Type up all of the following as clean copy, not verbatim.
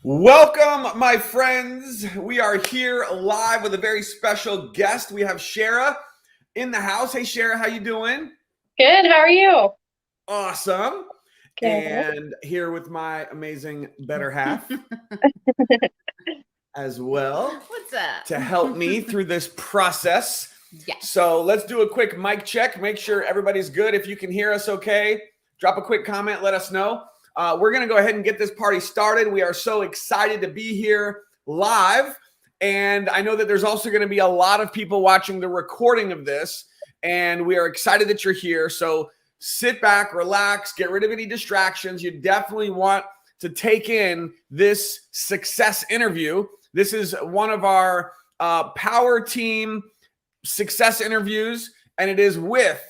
Welcome, my friends. We are here live with a very special guest. We have Chera in the house. Hey, Chera, how you doing? Good. How are you? Awesome. Good. And here with my amazing better half as well What's up? to help me through this process. Yes. So let's do a quick mic check. Make sure everybody's good. If you can hear us okay, drop a quick comment. Let us know. We're going to go ahead and get this party started. We are so excited to be here live. And I know that there's also going to be a lot of people watching the recording of this. And we are excited that you're here. So sit back, relax, get rid of any distractions. You definitely want to take in this success interview. This is one of our power team success interviews, and it is with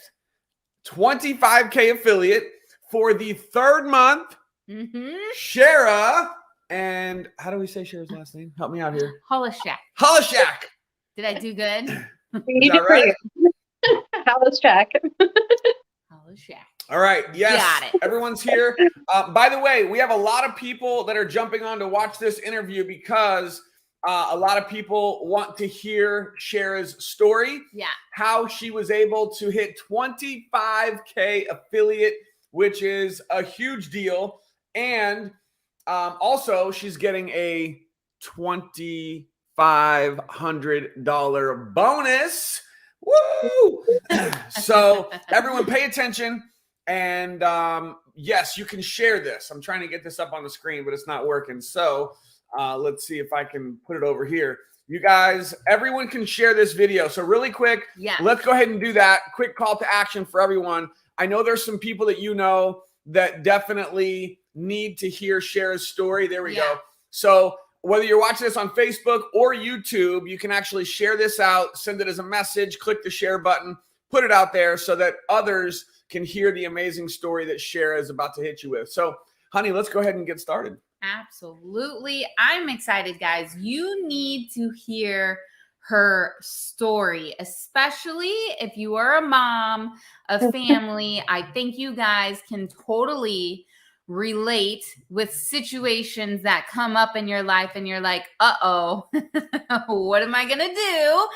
25K affiliate for the third month. Chera, and how do we say Chera's last name? Help me out here. Haluschak. Haluschak. Did I do good? Is that right? Haluschak. Haluschak. All right. Yes. Got it. Everyone's here. By the way, we have a lot of people that are jumping on to watch this interview because a lot of people want to hear Chera's story. Yeah. How she was able to hit 25K affiliate, which is a huge deal. And also, she's getting a $2,500 bonus. Woo! So everyone pay attention. And yes, you can share this. I'm trying to get this up on the screen, but it's not working. So let's see if I can put it over here. You guys, everyone can share this video. So really quick, let's go ahead and do that. Quick call to action for everyone. I know there's some people that you know that definitely need to hear Chera's story. There we go. So whether you're watching this on Facebook or YouTube, you can actually share this out, send it as a message, click the share button, put it out there so that others can hear the amazing story that Chera is about to hit you with. So, honey, let's go ahead and get started. Absolutely. I'm excited, guys. You need to hear her story, especially if you are a mom, a family. I think you guys can totally relate with situations that come up in your life and you're like, uh-oh, what am I going to do?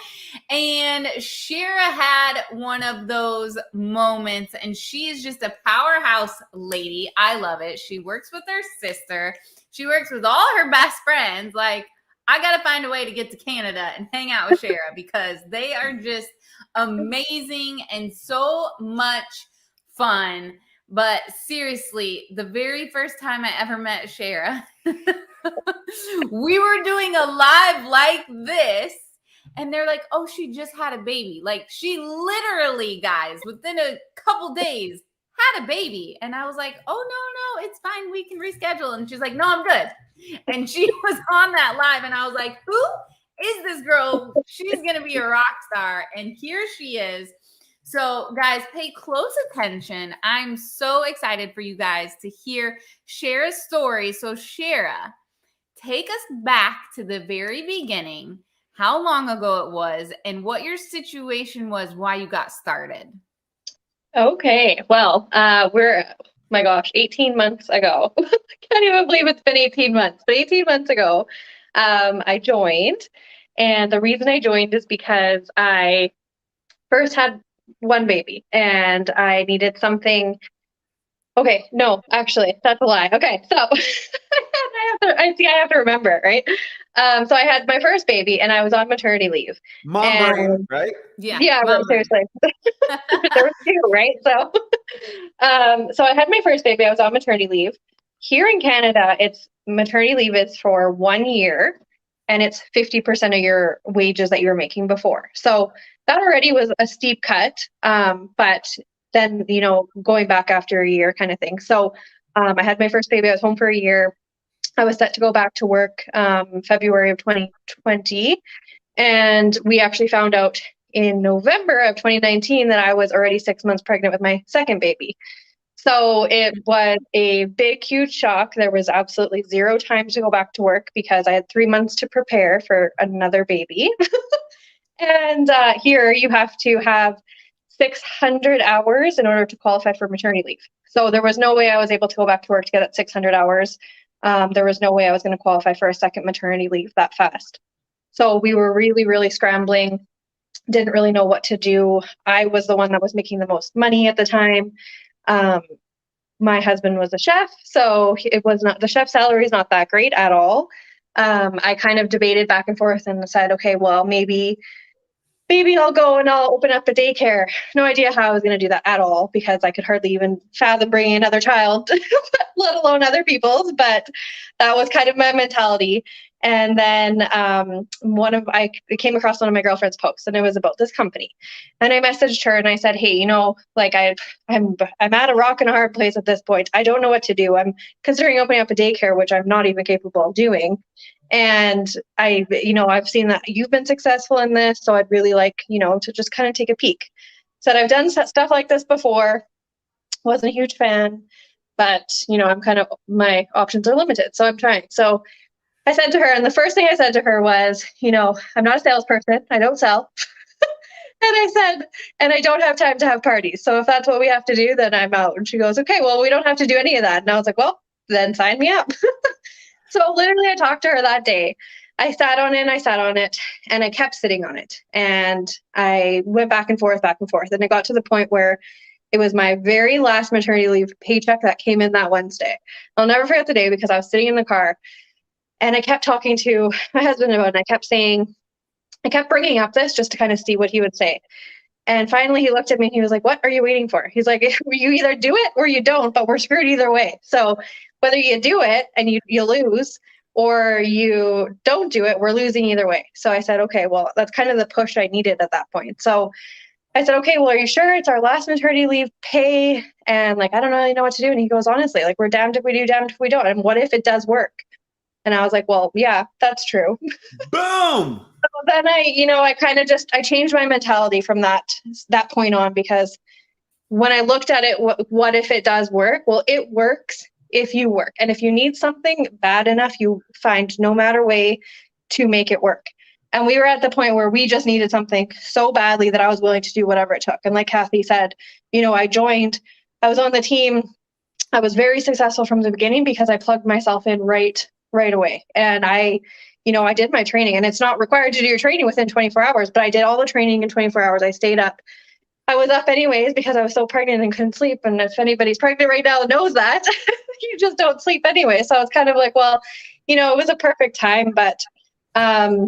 And Chera had one of those moments, and she is just a powerhouse lady. I love it. She works with her sister. She works with all her best friends. Like, I got to find a way to get to Canada and hang out with Chera because they are just amazing and so much fun. But seriously, the very first time I ever met Chera, we were doing a live like this, and they're like, oh, she just had a baby. Like, she literally, guys, within a couple days had a baby. And I was like, oh, no, it's fine. We can reschedule. And she's like, no, I'm good. And she was on that live, and I was like, who is this girl? She's going to be a rock star. And here she is. So, guys, pay close attention. I'm so excited for you guys to hear Chera's story. So, Chera, take us back to the very beginning, how long ago it was, and what your situation was, why you got started. Okay. Well, my gosh, 18 months ago. I can't even believe it's been 18 months. But 18 months ago, I joined. And the reason I joined is because I first had one baby and I needed something. Okay, no, actually, that's a lie. Okay, so I have to remember, right? So I had my first baby and I was on maternity leave. Mom brain, right? Yeah, right, seriously. There was two, right? So, so I had my first baby. I was on maternity leave. Here in Canada, it's maternity leave is for 1 year, and it's 50% of your wages that you were making before. So that already was a steep cut, but then, going back after a year kind of thing. So I had my first baby. I was home for a year. I was set to go back to work February of 2020. And we actually found out in November of 2019 that I was already 6 months pregnant with my second baby. So it was a big, huge shock. There was absolutely zero time to go back to work because I had 3 months to prepare for another baby. And here you have to have 600 hours in order to qualify for maternity leave. So there was no way I was able to go back to work to get that 600 hours. There was no way I was going to qualify for a second maternity leave that fast. So we were really, really scrambling, didn't really know what to do. I was the one that was making the most money at the time. My husband was a chef, so it was not, the chef salary is not that great at all. I kind of debated back and forth and said, okay, well, maybe I'll go and I'll open up a daycare. No idea how I was going to do that at all, because I could hardly even fathom bringing another child, let alone other people's. But that was kind of my mentality. And then I came across one of my girlfriend's posts, and it was about this company. And I messaged her and I said, hey, like I'm at a rock and a hard place at this point. I don't know what to do. I'm considering opening up a daycare, which I'm not even capable of doing. And I've seen that you've been successful in this, so I'd really like, to just kind of take a peek. Said I've done stuff like this before, wasn't a huge fan, but my options are limited, so I'm trying. So I said to her, and the first thing I said to her was, I'm not a salesperson, I don't sell. And I said, and I don't have time to have parties. So if that's what we have to do, then I'm out. And she goes, okay, well, we don't have to do any of that. And I was like, well, then sign me up. So literally I talked to her that day. I sat on it, and I kept sitting on it. And I went back and forth. And it got to the point where it was my very last maternity leave paycheck that came in that Wednesday. I'll never forget the day, because I was sitting in the car and I kept talking to my husband about it. And I kept bringing up this just to kind of see what he would say. And finally he looked at me and he was like, what are you waiting for? He's like, you either do it or you don't, but we're screwed either way. So whether you do it and you lose, or you don't do it, we're losing either way. So I said, okay, well, that's kind of the push I needed at that point. So I said, okay, well, are you sure it's our last maternity leave pay? And I don't really know what to do. And he goes, honestly, we're damned if we do, damned if we don't. And what if it does work? And I was like, well, yeah, that's true. Boom. So then I changed my mentality from that point on, because when I looked at it, what if it does work? Well, it works if you work. And if you need something bad enough, you find no matter way to make it work. And we were at the point where we just needed something so badly that I was willing to do whatever it took. And like Kathy said, I was on the team. I was very successful from the beginning because I plugged myself in right away. And I did my training, and it's not required to do your training within 24 hours, but I did all the training in 24 hours. I stayed up. I was up anyways because I was so pregnant and couldn't sleep. And if anybody's pregnant right now knows that, you just don't sleep anyway. So it's kind of like, well, it was a perfect time. But I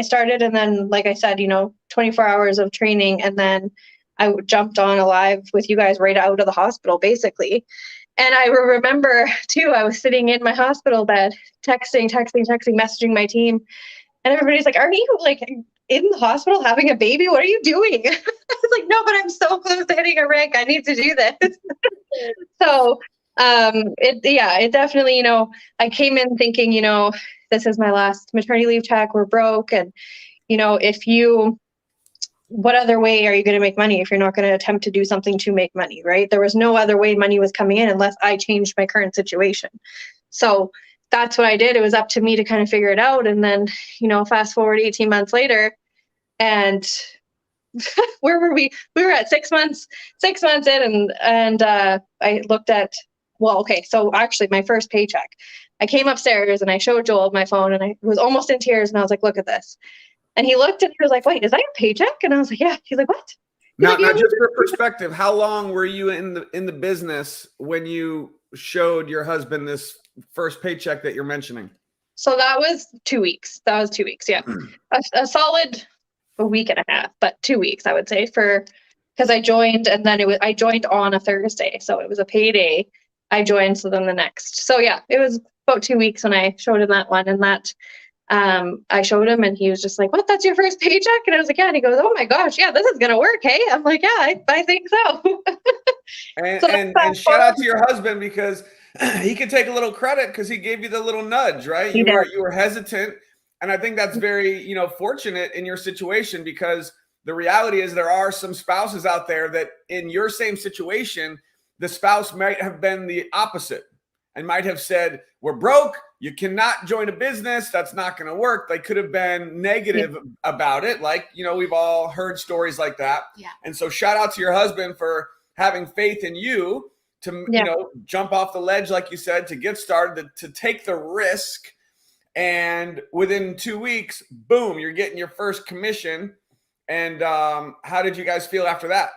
started, and then, like I said, 24 hours of training, and then I jumped on a live with you guys right out of the hospital, basically. And I remember too, I was sitting in my hospital bed, texting, messaging my team. And everybody's like, are you in the hospital having a baby? What are you doing? I was like, no, but I'm so close to hitting a rank. I need to do this. So it definitely, I came in thinking, this is my last maternity leave check. We're broke. And, what other way are you going to make money if you're not going to attempt to do something to make money, right? There was no other way money was coming in unless I changed my current situation. So that's what I did. It was up to me to kind of figure it out. And then, fast forward 18 months later, and where were we? We were at 6 months in, and I looked at, so actually my first paycheck, I came upstairs and I showed Joel my phone, and I was almost in tears, and I was like, look at this. And he looked and he was like, wait, is that your paycheck? And I was like, yeah. He's like, what? Now, just for perspective, how long were you in the business when you showed your husband this first paycheck that you're mentioning? So that was 2 weeks. Yeah. A solid week and a half, but 2 weeks, I would say, because I joined, and then I joined on a Thursday. So it was a payday. I joined, so then the next. So yeah, it was about 2 weeks when I showed him that one, and that I showed him, and he was just like, what, that's your first paycheck? And I was like, yeah. And he goes, oh my gosh, yeah, this is going to work. Hey, I'm like, yeah, I think so. and shout out to your husband, because he can take a little credit because he gave you the little nudge, right? You were hesitant. And I think that's very, fortunate in your situation, because the reality is there are some spouses out there that in your same situation, the spouse might have been the opposite and might have said, we're broke. You cannot join a business. That's not going to work. They could have been negative about it. We've all heard stories like that. Yeah. And so shout out to your husband for having faith in you to Yeah. jump off the ledge, like you said, to get started, to take the risk. And within 2 weeks, boom, you're getting your first commission. And how did you guys feel after that?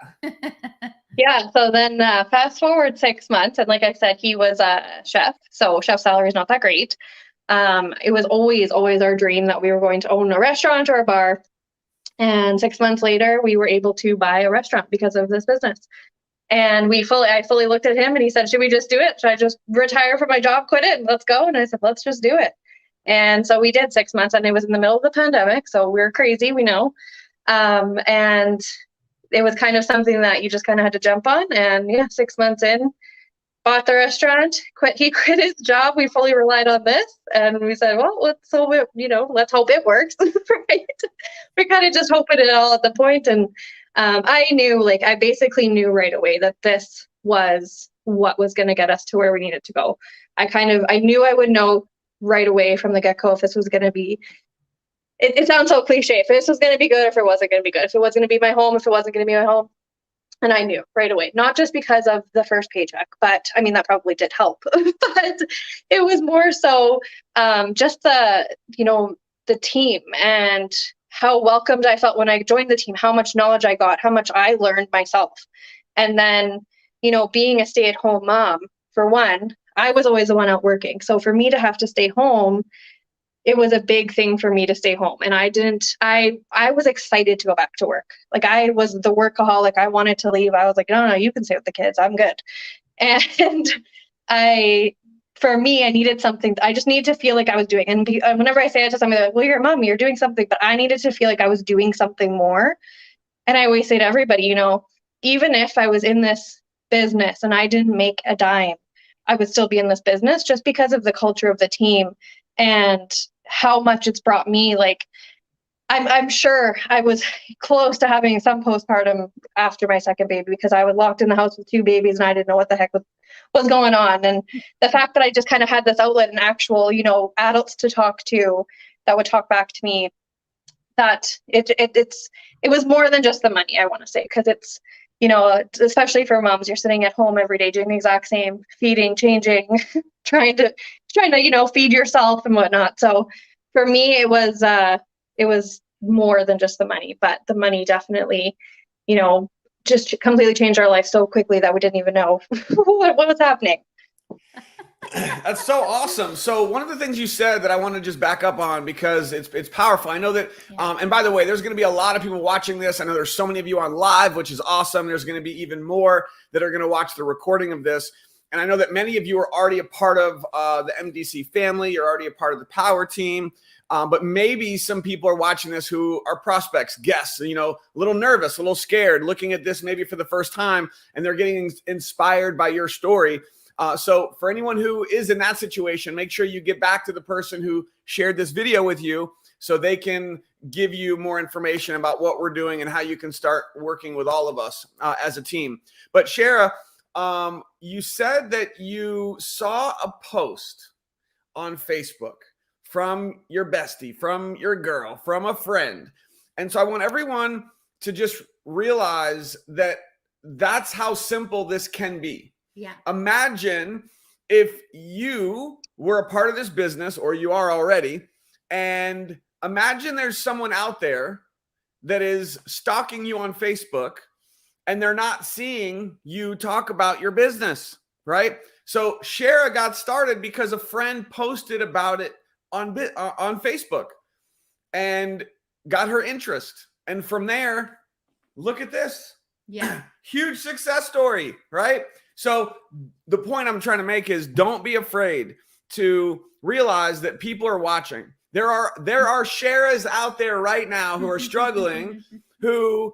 Yeah. So then fast forward 6 months. And like I said, he was a chef. So chef salary is not that great. It was always our dream that we were going to own a restaurant or a bar. And 6 months later, we were able to buy a restaurant because of this business. And I fully looked at him and he said, should we just do it? Should I just retire from my job, quit it, and let's go? And I said, let's just do it. And so we did 6 months, and it was in the middle of the pandemic. So we were crazy, we know. And it was kind of something that you just kind of had to jump on. And yeah, 6 months in, bought the restaurant, he quit his job. We fully relied on this. And we said, well, let's hope it works. Right? We kind of just hoping it all at the point. And I basically knew right away that this was what was going to get us to where we needed to go. I knew I would know right away from the get-go if this was going to be, it sounds so cliche, if this was going to be good, if it wasn't going to be good, if it was going to be my home, if it wasn't going to be my home. And I knew right away, not just because of the first paycheck, but I mean, that probably did help, but it was more so just the team and how welcomed I felt when I joined the team, how much knowledge I got, how much I learned myself. And then, being a stay-at-home mom, for one, I was always the one out working. So for me to have to stay home, it was a big thing for me to stay home. And I was excited to go back to work. Like, I was the workaholic. I wanted to leave. I was like, no, you can stay with the kids. I'm good. And for me, I needed something. I just needed to feel like I was doing. And whenever I say it to somebody, they're like, well, you're a mom, you're doing something. But I needed to feel like I was doing something more. And I always say to everybody, even if I was in this business and I didn't make a dime, I would still be in this business just because of the culture of the team and how much it's brought me. Like, I'm sure I was close to having some postpartum after my second baby because I was locked in the house with 2 babies and I didn't know what the heck was going on. And the fact that I just kind of had this outlet and actual, adults to talk to that would talk back to me, that it was more than just the money, I want to say, because it's, especially for moms, you're sitting at home every day doing the exact same, feeding, changing, trying to feed yourself and whatnot. So for me, it was more than just the money, but the money definitely, just completely changed our life so quickly that we didn't even know what was happening. That's so awesome. So one of the things you said that I want to just back up on, because it's powerful. I know that, and by the way, there's going to be a lot of people watching this. I know there's so many of you on live, which is awesome. There's going to be even more that are going to watch the recording of this. And I know that many of you are already a part of the MDC family. You're already a part of the power team. But maybe some people are watching this who are prospects, guests, a little nervous, a little scared, looking at this maybe for the first time, and they're getting inspired by your story. So for anyone who is in that situation, make sure you get back to the person who shared this video with you so they can give you more information about what we're doing and how you can start working with all of us as a team. But Chera, you said that you saw a post on Facebook from your bestie, from your girl, from a friend. And so I want everyone to just realize that that's how simple this can be. Yeah. Imagine if you were a part of this business, or you are already, and imagine there's someone out there that is stalking you on Facebook and they're not seeing you talk about your business, right? So Chera got started because a friend posted about it on Facebook and got her interest. And from there, look at this. Yeah. Huge success story, right? So the point I'm trying to make is, don't be afraid to realize that people are watching. There are Cheras out there right now who are struggling, who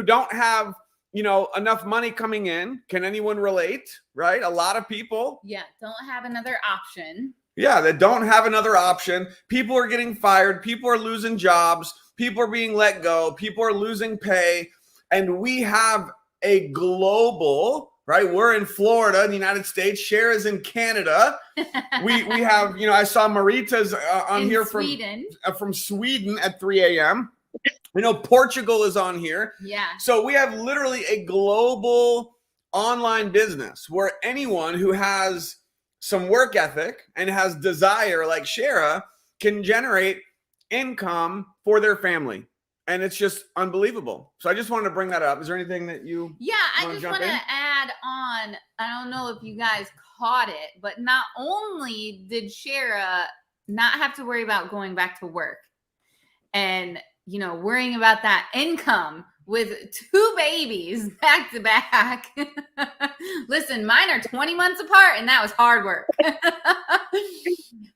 don't have, enough money coming in. Can anyone relate? Right? A lot of people. Yeah. Don't have another option. Yeah, that don't have another option. People are getting fired. People are losing jobs. People are being let go. People are losing pay. And we have a global, right? We're in Florida, in the United States. Chera's in Canada. We have, I saw Marita's on in here from Sweden at 3 a.m. Portugal is on here. Yeah. So we have literally a global online business where anyone who has some work ethic and has desire like Chera can generate income for their family. And it's just unbelievable. So I just wanted to bring that up. Is there anything that you I just want to add on, I don't know if you guys caught it, but not only did Chera not have to worry about going back to work and, you know, worrying about that income with 2 babies back to back. Listen, mine are 20 months apart and that was hard work.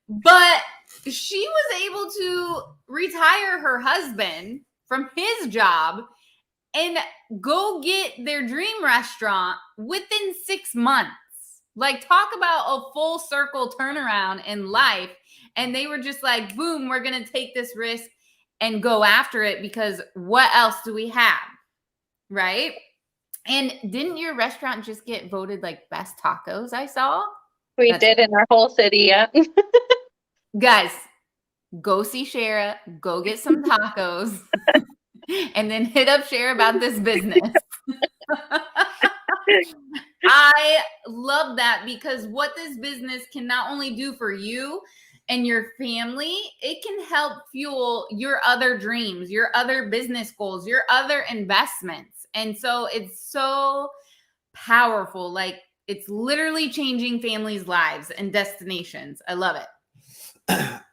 But she was able to retire her husband from his job and go get their dream restaurant within 6 months. Like, talk about a full circle turnaround in life. And they were just like, boom, we're going to take this risk and go after it because what else do we have? Right? And didn't your restaurant just get voted like best tacos? I saw. We did in our whole city. Yeah. Guys, go see Chera, go get some tacos, and then hit up Chera about this business. I love that because what this business can not only do for you and your family, it can help fuel your other dreams, your other business goals, your other investments. And so it's so powerful. Like, it's literally changing families' lives and destinations. I love it.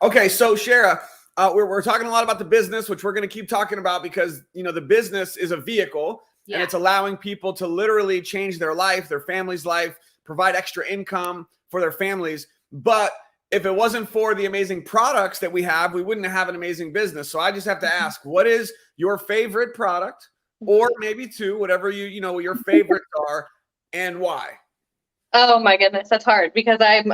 Okay, so Chera, we're talking a lot about the business, which we're going to keep talking about because, you know, the business is a vehicle and it's allowing people to literally change their life, their family's life, provide extra income for their families. But if it wasn't for the amazing products that we have, we wouldn't have an amazing business. So I just have to ask, what is your favorite product, or maybe 2, whatever you know your favorites are, and why? Oh my goodness, that's hard because like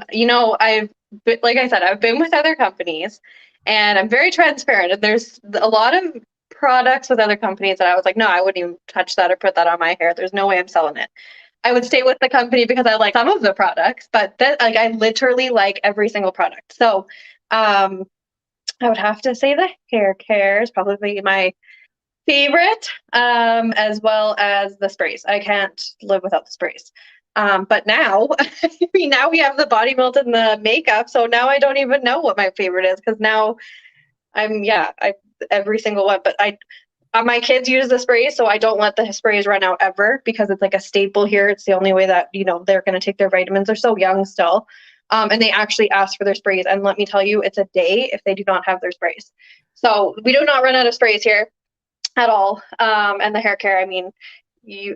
I said, I've been with other companies and I'm very transparent. And there's a lot of products with other companies that I was like, no, I wouldn't even touch that or put that on my hair. There's no way I'm selling it. I would stay with the company because I like some of the products, but I literally like every single product. So I would have to say the hair care is probably my favorite, as well as the sprays. I can't live without the sprays. But now, now we have the body melt and the makeup. So now I don't even know what my favorite is because now every single one. But my kids use the sprays, so I don't let the sprays run out ever because it's like a staple here. It's the only way that, you know, they're going to take their vitamins. They're so young still. And they actually ask for their sprays. And let me tell you, it's a day if they do not have their sprays. So we do not run out of sprays here at all. And the hair care, I mean,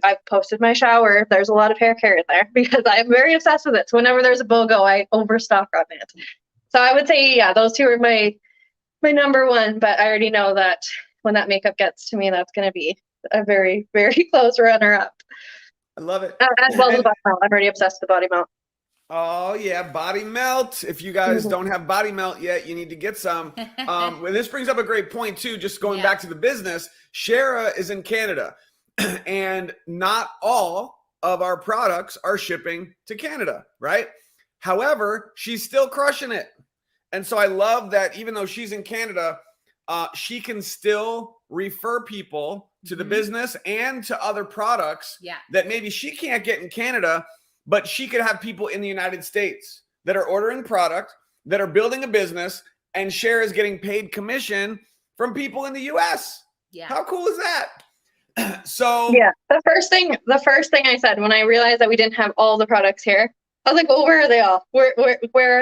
I've posted my shower. There's a lot of hair care in there because I'm very obsessed with it. So whenever there's a BOGO, I overstock on it. So I would say, yeah, those 2 are my number one. But I already know that when that makeup gets to me, that's going to be a very, very close runner-up. I love it. As well as the body melt. I'm already obsessed with the body melt. Oh yeah, body melt. If you guys don't have body melt yet, you need to get some. Well, this brings up a great point too. Just going back to the business, Chera is in Canada. And not all of our products are shipping to Canada, right? However, she's still crushing it. And so I love that even though she's in Canada, she can still refer people to the business and to other products that maybe she can't get in Canada, but she could have people in the United States that are ordering product, that are building a business, and Chera is getting paid commission from people in the US. Yeah. How cool is that? So yeah, the first thing I said when I realized that we didn't have all the products here, I was like, well, where are they all? Where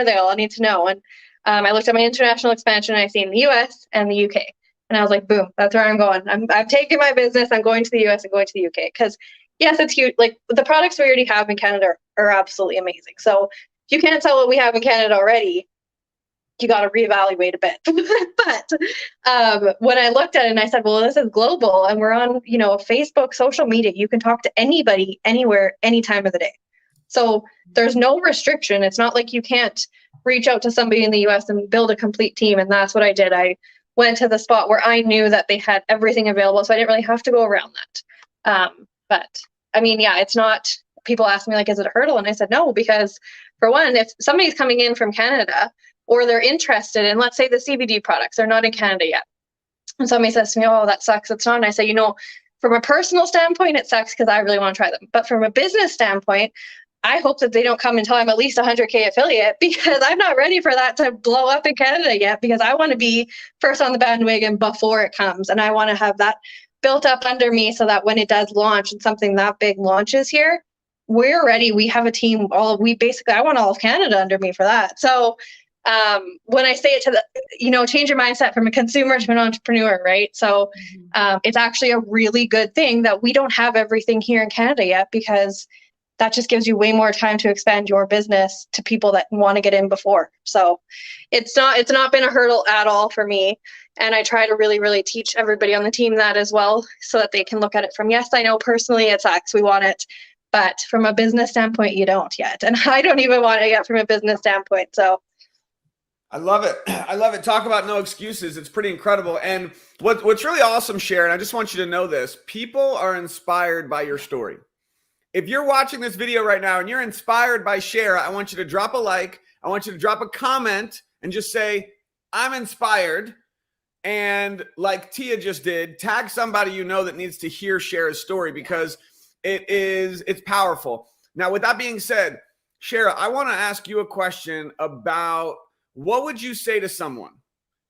are they all? I need to know. And I looked at my international expansion and I seen the US and the UK. And I was like, boom, that's where I'm going. I'm taking my business. I'm going to the US and going to the UK. Because yes, it's huge. Like the products we already have in Canada are absolutely amazing. So if you can't sell what we have in Canada already, you got to reevaluate a bit. But when I looked at it and I said, well, this is global and we're on, Facebook, social media, you can talk to anybody, anywhere, any time of the day. So there's no restriction. It's not like you can't reach out to somebody in the US and build a complete team. And that's what I did. I went to the spot where I knew that they had everything available. So I didn't really have to go around that. But I mean, yeah, it's not, people ask me like, is it a hurdle? And I said, no, because for one, if somebody's coming in from Canada, or they're interested in, let's say, the CBD products, they're not in Canada yet. And somebody says to me, oh, that sucks, it's not. And I say, from a personal standpoint, it sucks because I really want to try them. But from a business standpoint, I hope that they don't come until I'm at least 100K affiliate, because I'm not ready for that to blow up in Canada yet, because I want to be first on the bandwagon before it comes. And I want to have that built up under me so that when it does launch and something that big launches here, we're ready. We have a team. I want all of Canada under me for that. So when I say it to the, change your mindset from a consumer to an entrepreneur, right? So it's actually a really good thing that we don't have everything here in Canada yet, because that just gives you way more time to expand your business to people that want to get in before. So it's not been a hurdle at all for me. And I try to really, really teach everybody on the team that as well, so that they can look at it from, yes, I know personally it sucks, we want it, but from a business standpoint, you don't yet. And I don't even want it yet from a business standpoint. So I love it. I love it. Talk about no excuses. It's pretty incredible. And what's really awesome, Sharon, I just want you to know this. People are inspired by your story. If you're watching this video right now and you're inspired by Chera, I want you to drop a like. I want you to drop a comment and just say, I'm inspired. And like Tia just did, tag somebody you know that needs to hear Chera's story, because it's powerful. Now, with that being said, Chera, I want to ask you a question about, what would you say to someone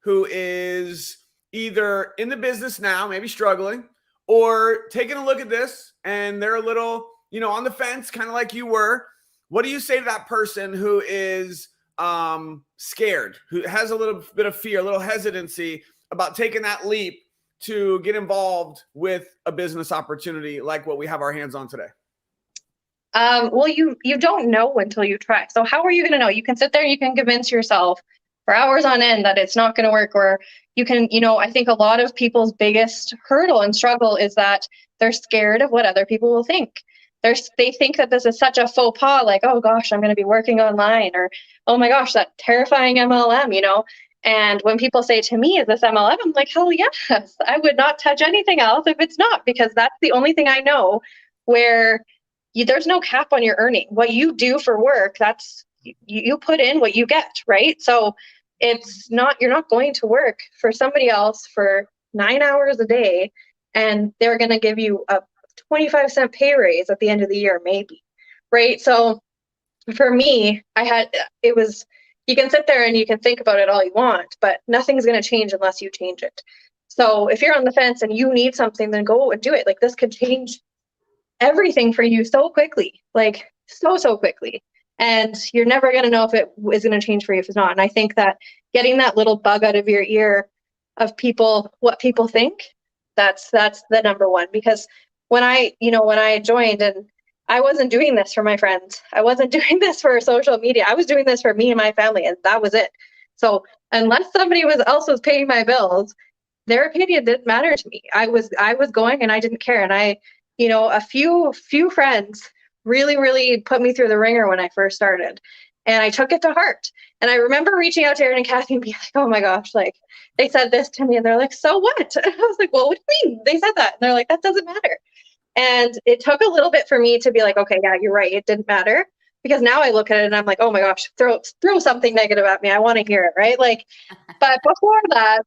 who is either in the business now, maybe struggling, or taking a look at this and they're a little, on the fence, kind of like you were? What do you say to that person who is scared, who has a little bit of fear, a little hesitancy about taking that leap to get involved with a business opportunity like what we have our hands on today? Well, you don't know until you try. So how are you going to know? You can sit there and you can convince yourself for hours on end that it's not going to work, or you can, I think a lot of people's biggest hurdle and struggle is that they're scared of what other people will think. They think that this is such a faux pas, like, oh gosh, I'm going to be working online, or, oh my gosh, that terrifying MLM, And when people say to me, is this MLM? I'm like, hell yes, I would not touch anything else if it's not, because that's the only thing I know where there's no cap on your earning. What you do for work, that's, you put in what you get, right? So you're not going to work for somebody else for 9 hours a day, and they're going to give you a 25-cent pay raise at the end of the year, maybe, right? So for me, you can sit there and you can think about it all you want, but nothing's going to change unless you change it. So if you're on the fence and you need something, then go and do it. Like, this could change everything for you so quickly, like so quickly. And you're never going to know if it is going to change for you if it's not. And I think that getting that little bug out of your ear of what people think, that's the number one. Because when I joined, and I wasn't doing this for my friends, I wasn't doing this for social media, I was doing this for me and my family, and that was it. So unless somebody else was paying my bills, their opinion didn't matter to me. I was going and I didn't care. And a few friends really, really put me through the ringer when I first started, and I took it to heart. And I remember reaching out to Aaron and Kathy and being like, oh my gosh, like, they said this to me, and they're like, so what? And I was like, well, what do you mean they said that? And they're like, that doesn't matter. And it took a little bit for me to be like, okay, yeah, you're right, it didn't matter. Because now I look at it and I'm like, oh my gosh, throw something negative at me, I want to hear it, right? Like, but before that,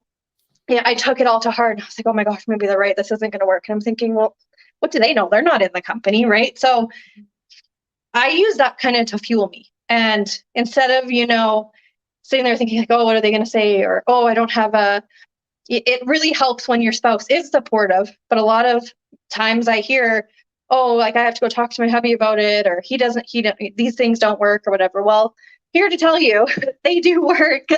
yeah, I took it all to heart. And I was like, oh my gosh, maybe they're right, this isn't going to work. And I'm thinking, well, what do they know? They're not in the company, right? So I use that kind of to fuel me. And instead of, sitting there thinking like, oh, what are they going to say? Or, oh, I don't have it really helps when your spouse is supportive. But a lot of times I hear, oh, like, I have to go talk to my hubby about it, or these things don't work, or whatever. Well, here to tell you, they do work.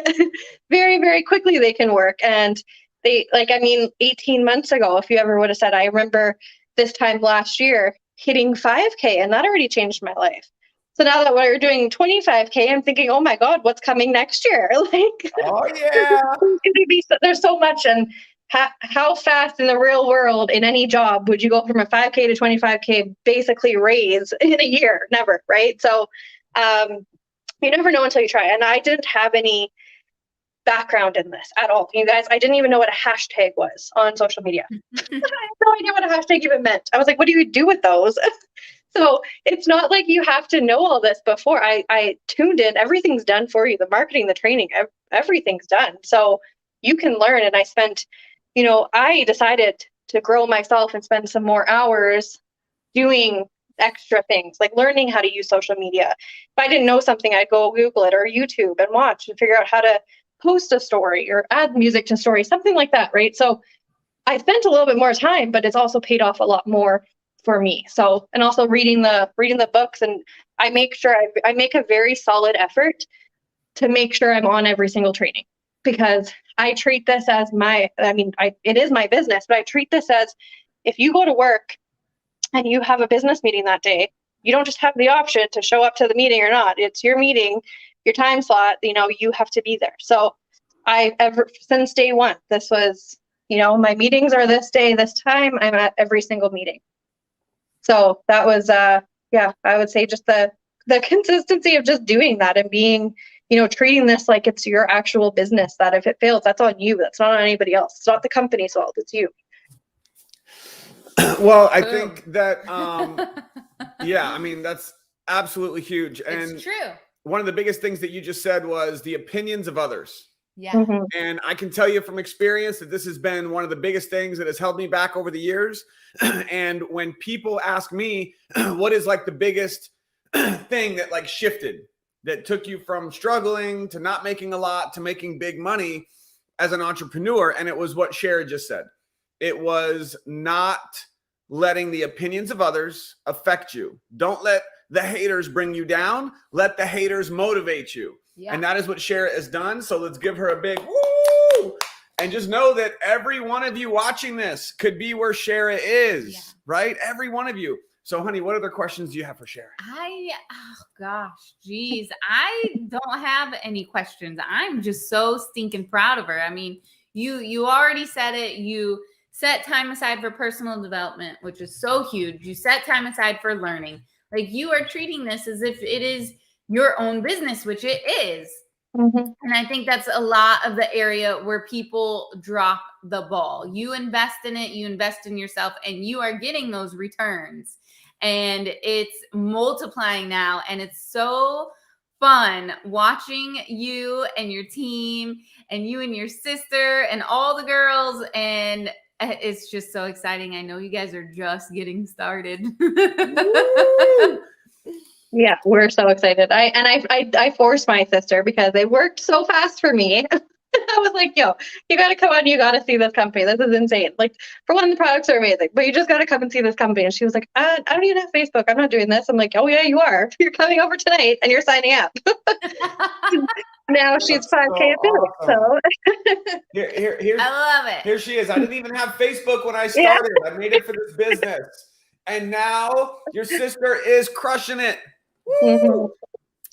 Very, very quickly they can work. And 18 months ago, if you ever would have said, I remember this time last year hitting 5K, and that already changed my life. So now that we're doing 25K, I'm thinking, oh my God, what's coming next year? Like, oh yeah, there's so much. And how fast in the real world, in any job, would you go from a 5K to 25K basically raise in a year? Never, right? So you never know until you try. And I didn't have any background in this at all. You guys, I didn't even know what a hashtag was on social media. I had no idea what a hashtag even meant. I was like, what do you do with those? So it's not like you have to know all this before. I tuned in. Everything's done for you. The marketing, the training, everything's done. So you can learn. And I spent, I decided to grow myself and spend some more hours doing extra things, like learning how to use social media. If I didn't know something, I'd go Google it or YouTube and watch and figure out how to post a story or add music to story, something like that, right? So I spent a little bit more time, but it's also paid off a lot more for me. So, and also reading the books, and I make sure I make a very solid effort to make sure I'm on every single training, because I treat this as it is my business, but I treat this as, if you go to work and you have a business meeting that day, you don't just have the option to show up to the meeting or not. It's your meeting, your time slot, you have to be there. So since day one, this was, my meetings are this day, this time, I'm at every single meeting. So that was, I would say just the consistency of just doing that and being, treating this like it's your actual business, that if it fails, that's on you. That's not on anybody else. It's not the company's fault. It's you. Well, I think that, that's absolutely huge. And it's true. One of the biggest things that you just said was the opinions of others. Yeah. Mm-hmm. And I can tell you from experience that this has been one of the biggest things that has held me back over the years. And when people ask me, what is like the biggest thing that like shifted, that took you from struggling to not making a lot to making big money as an entrepreneur? And it was what Chera just said. It was not letting the opinions of others affect you. Don't let the haters bring you down. Let the haters motivate you. Yeah. And that is what Chera has done. So let's give her a big woo. And just know that every one of you watching this could be where Chera is, right? Every one of you. So, honey, what other questions do you have for Chera? I don't have any questions. I'm just so stinking proud of her. I mean, you already said it. You set time aside for personal development, which is so huge. You set time aside for learning. Like, you are treating this as if it is your own business, which it is. Mm-hmm. And I think that's a lot of the area where people drop the ball. You invest in it, you invest in yourself, and you are getting those returns. And it's multiplying now. And it's so fun watching you and your team and you and your sister and all the girls. And it's just so exciting. I know you guys are just getting started. Yeah, we're so excited. I forced my sister because they worked so fast for me. I was like, yo, you got to come on. You got to see this company. This is insane. Like, for one, the products are amazing, but you just got to come and see this company. And she was like, I don't even have Facebook. I'm not doing this. I'm like, oh, yeah, you are. You're coming over tonight and you're signing up. Now she's 5K affiliate. So here, I love it. Here she is. I didn't even have Facebook when I started. I made it for this business. And now your sister is crushing it. Mm-hmm.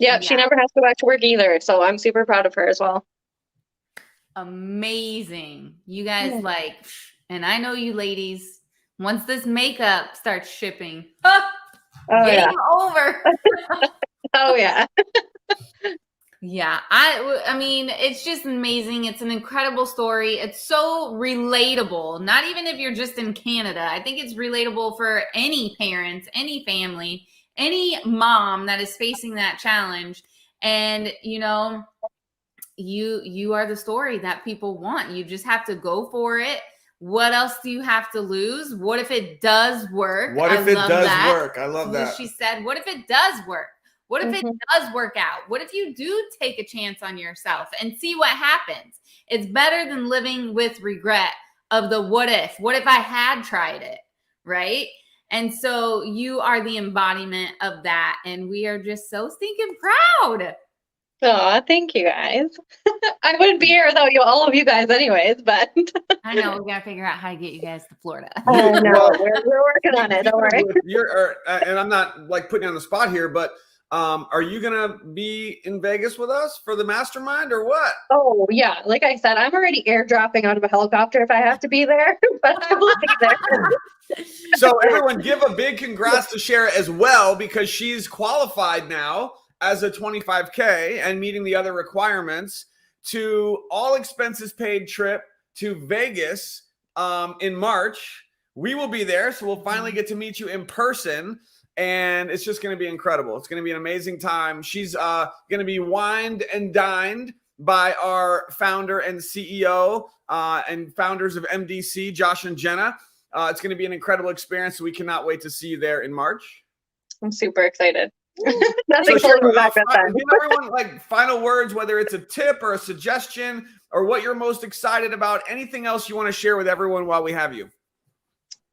Yeah, she never has to go back to work either. So I'm super proud of her as well. Amazing. You guys and I know you ladies, once this makeup starts shipping, game over. Oh, yeah. Yeah, I mean, it's just amazing. It's an incredible story. It's so relatable. Not even if you're just in Canada. I think it's relatable for any parents, any family, any mom that is facing that challenge. And, you are the story that people want. You just have to go for it. What else do you have to lose? What if it does work? What if it does work? I love that. She said, what if it does work? What if it does work out? What if you do take a chance on yourself and see what happens? It's better than living with regret of the what if I had tried it, right? And so you are the embodiment of that. And we are just so stinking proud. Oh, thank you guys. I wouldn't be here without all of you guys anyways, but I know we got to figure out how to get you guys to Florida. Oh, no, we're working on it. Don't worry. And I'm not like putting you on the spot here, but are you going to be in Vegas with us for the mastermind or what? Oh, yeah. Like I said, I'm already airdropping out of a helicopter if I have to be there, but I will be there. So everyone give a big congrats to Chera as well, because she's qualified now as a 25K and meeting the other requirements to all expenses paid trip to Vegas in March. We will be there. So we'll finally get to meet you in person. And it's just going to be incredible. It's going to be an amazing time. She's going to be wined and dined by our founder and CEO and founders of MDC, Josh and Jenna. It's going to be an incredible experience. So we cannot wait to see you there in March. I'm super excited. Nothing So holding me back that time. give everyone like final words, whether it's a tip or a suggestion or what you're most excited about. Anything else you want to share with everyone while we have you?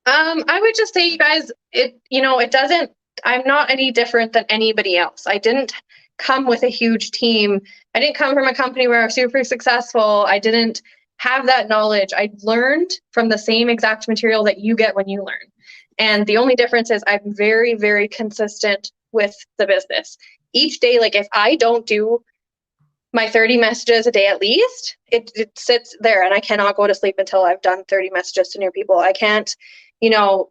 I would just say, you guys, I'm not any different than anybody else. I didn't come with a huge team. I didn't come from a company where I was super successful. I didn't have that knowledge. I learned from the same exact material that you get when you learn. And the only difference is I'm very, very consistent with the business. Each day, like if I don't do my 30 messages a day at least, it sits there and I cannot go to sleep until I've done 30 messages to new people. I can't,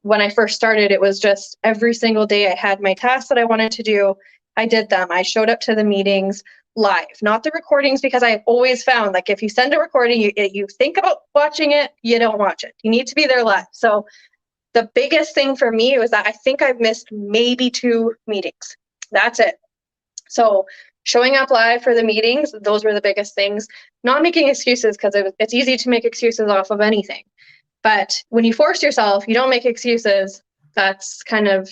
when I first started, it was just every single day I had my tasks that I wanted to do. I did them. I showed up to the meetings live, not the recordings, because I've always found like if you send a recording, you think about watching it, you don't watch it. You need to be there live. So the biggest thing for me was that I think I've missed maybe 2 meetings. That's it. So showing up live for the meetings, those were the biggest things. Not making excuses, because it's easy to make excuses off of anything. But when you force yourself, you don't make excuses. That's kind of,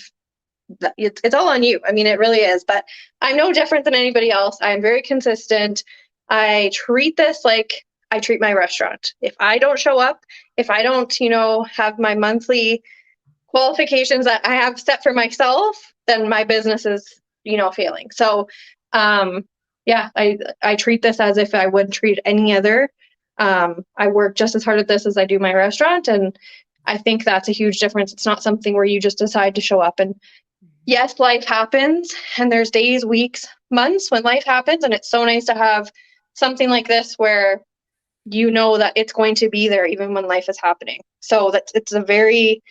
it's all on you. I mean, it really is. But I'm no different than anybody else. I'm very consistent. I treat this like I treat my restaurant. If I don't show up, if I don't, have my monthly qualifications that I have set for myself, then my business is, failing. So, I treat this as if I would treat any other. I work just as hard at this as I do my restaurant. And I think that's a huge difference. It's not something where you just decide to show up. And yes, life happens. And there's days, weeks, months when life happens. And it's so nice to have something like this where you know that it's going to be there even when life is happening. So it's a very,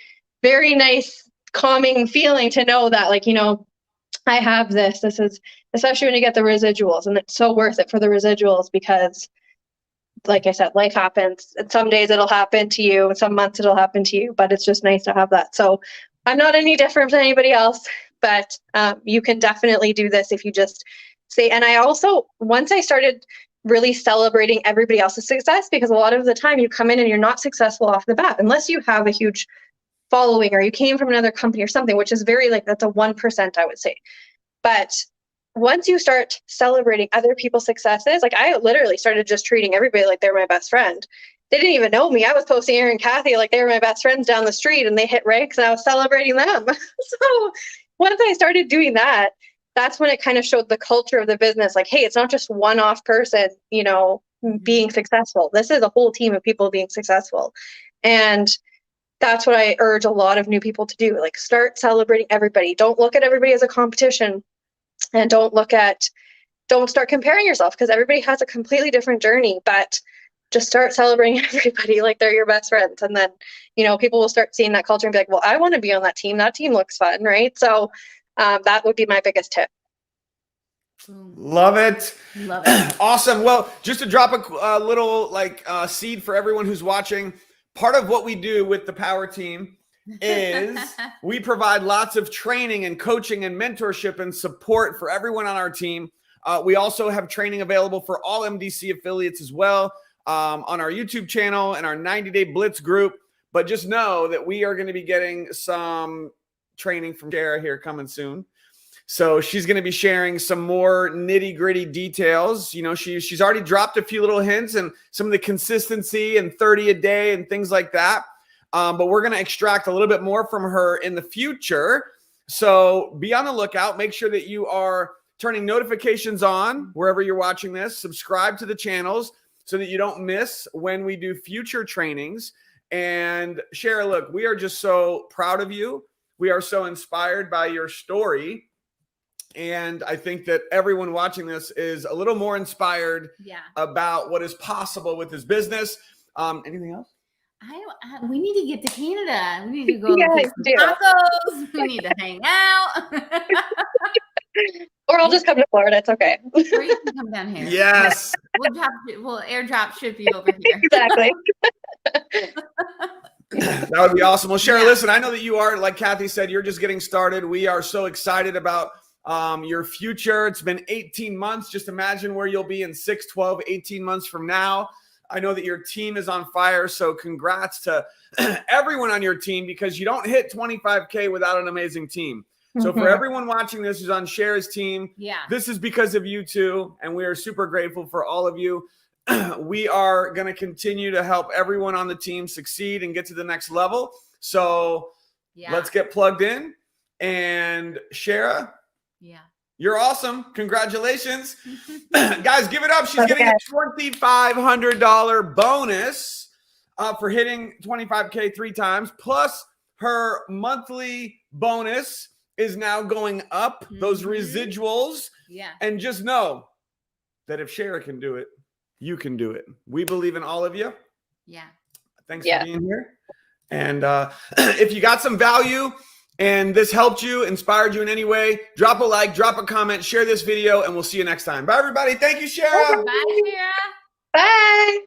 very nice, calming feeling to know that, I have this. This is, especially when you get the residuals, and it's so worth it for the residuals because, like I said, life happens. And some days it'll happen to you, and some months it'll happen to you, but it's just nice to have that. So I'm not any different than anybody else, but you can definitely do this if you just say. And I also, once I started really celebrating everybody else's success, because a lot of the time you come in and you're not successful off the bat, unless you have a huge following or you came from another company or something, which is very that's a 1%, I would say. But once you start celebrating other people's successes, like I literally started just treating everybody like they're my best friend. They didn't even know me. I was posting Aaron and Kathy like they were my best friends down the street, and they hit ranks and I was celebrating them. So once I started doing that, that's when it kind of showed the culture of the business. Like, hey, it's not just one-off person, being successful. This is a whole team of people being successful. And that's what I urge a lot of new people to do. Like, start celebrating everybody. Don't look at everybody as a competition, and don't start comparing yourself, because everybody has a completely different journey. But just start celebrating everybody like they're your best friends. And then, people will start seeing that culture and be like, well, I want to be on that team. That team looks fun, right? So that would be my biggest tip. Love it. Love it. Awesome. Well, just to drop a little seed for everyone who's watching, part of what we do with the Power Team is we provide lots of training and coaching and mentorship and support for everyone on our team. We also have training available for all MDC affiliates as well on our YouTube channel and our 90-day Blitz group. But just know that we are going to be getting some training from Chera here coming soon. So she's going to be sharing some more nitty-gritty details. She's already dropped a few little hints and some of the consistency and 30 a day and things like that. But we're going to extract a little bit more from her in the future. So be on the lookout. Make sure that you are turning notifications on wherever you're watching this. Subscribe to the channels so that you don't miss when we do future trainings. And Chera, look, we are just so proud of you. We are so inspired by your story. And I think that everyone watching this is a little more inspired about what is possible with this business. Anything else? We need to get to Canada. We need to go Yeah, get some tacos. We need to hang out. Or I'll just come to Florida. It's okay. Or you can come down here. Yes. We'll airdrop ship you over here. Exactly. That would be awesome. Well, Chera, listen, I know that you are, like Kathy said, you're just getting started. We are so excited about your future. It's been 18 months. Just imagine where you'll be in 6, 12, 18 months from now. I know that your team is on fire. So congrats to everyone on your team, because you don't hit 25K without an amazing team. So for everyone watching this who's on Chera's team, this is because of you two, and we are super grateful for all of you. We are going to continue to help everyone on the team succeed and get to the next level. So let's get plugged in. And Chera, you're awesome. Congratulations. Guys, give it up. She's getting a $2,500 bonus for hitting 25K 3 times. Plus, her monthly bonus is now going up, those residuals. And just know that if Chera can do it, you can do it. We believe in all of you. Thanks for being here. And if you got some value and this helped you, inspired you in any way, drop a like, drop a comment, share this video, and we'll see you next time. Bye, everybody. Thank you, Chera. Bye, Chera. Bye.